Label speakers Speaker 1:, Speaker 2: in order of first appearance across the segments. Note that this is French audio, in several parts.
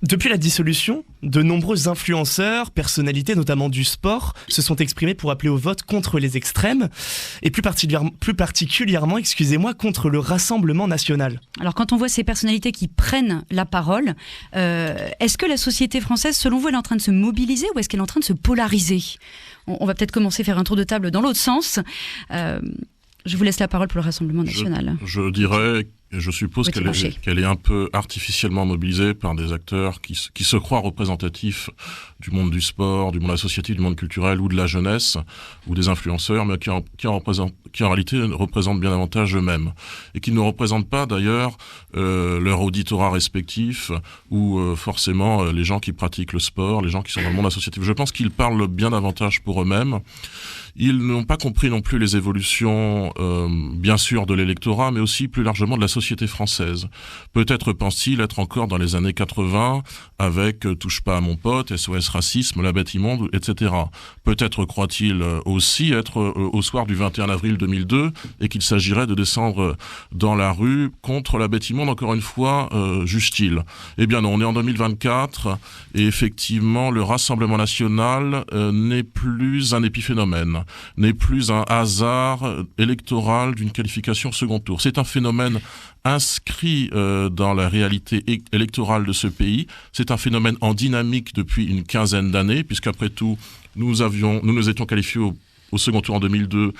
Speaker 1: Depuis la dissolution, de nombreux influenceurs, personnalités notamment du sport, se sont exprimés pour appeler au vote contre les extrêmes et plus particulièrement, contre le Rassemblement national.
Speaker 2: Alors quand on voit ces personnalités qui prennent la parole, est-ce que la société française, selon vous, elle est en train de se mobiliser ou est-ce qu'elle est en train de se polariser ? On va peut-être commencer à faire un tour de table dans l'autre sens. Je vous laisse la parole pour le Rassemblement national.
Speaker 3: Je dirais, je suppose qu'elle est un peu artificiellement mobilisée par des acteurs qui se croient représentatifs du monde du sport, du monde associatif, du monde culturel ou de la jeunesse, ou des influenceurs, mais qui en réalité représentent bien davantage eux-mêmes. Et qui ne représentent pas d'ailleurs leur auditorat respectif ou forcément les gens qui pratiquent le sport, les gens qui sont dans le monde associatif. Je pense qu'ils parlent bien davantage pour eux-mêmes. Ils n'ont pas compris non plus les évolutions, bien sûr, de l'électorat, mais aussi plus largement de la société française. Peut-être pense-t-il être encore dans les années 80, avec Touche pas à mon pote, SOS Racisme, La Bête Immonde, etc. Peut-être croit-il aussi être au soir du 21 avril 2002, et qu'il s'agirait de descendre dans la rue contre La Bête Immonde, encore une fois, juge-t-il. Eh bien non, on est en 2024, et effectivement, le Rassemblement national n'est plus un épiphénomène, n'est plus un hasard électoral d'une qualification second tour. C'est un phénomène inscrit dans la réalité électorale de ce pays. C'est un phénomène en dynamique depuis une quinzaine d'années, puisqu'après tout, nous nous étions qualifiés au second tour en 2002,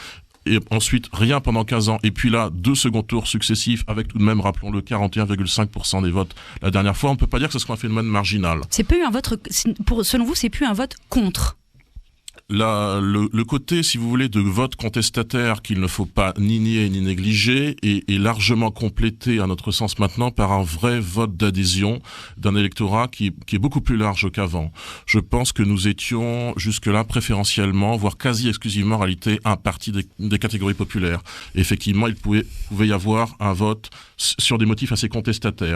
Speaker 3: et ensuite rien pendant 15 ans, et puis là, 2 seconds tours successifs, avec tout de même, rappelons-le, 41,5% des votes la dernière fois. On ne peut pas dire que ce soit un phénomène marginal.
Speaker 2: C'est plus un vote, selon vous, c'est plus un vote contre ?
Speaker 3: Le côté, si vous voulez, de vote contestataire qu'il ne faut pas ni nier ni négliger est largement complété, à notre sens maintenant, par un vrai vote d'adhésion d'un électorat qui est beaucoup plus large qu'avant. Je pense que nous étions jusque-là préférentiellement, voire quasi exclusivement en réalité, un parti des catégories populaires. Et effectivement, il pouvait y avoir un vote sur des motifs assez contestataires.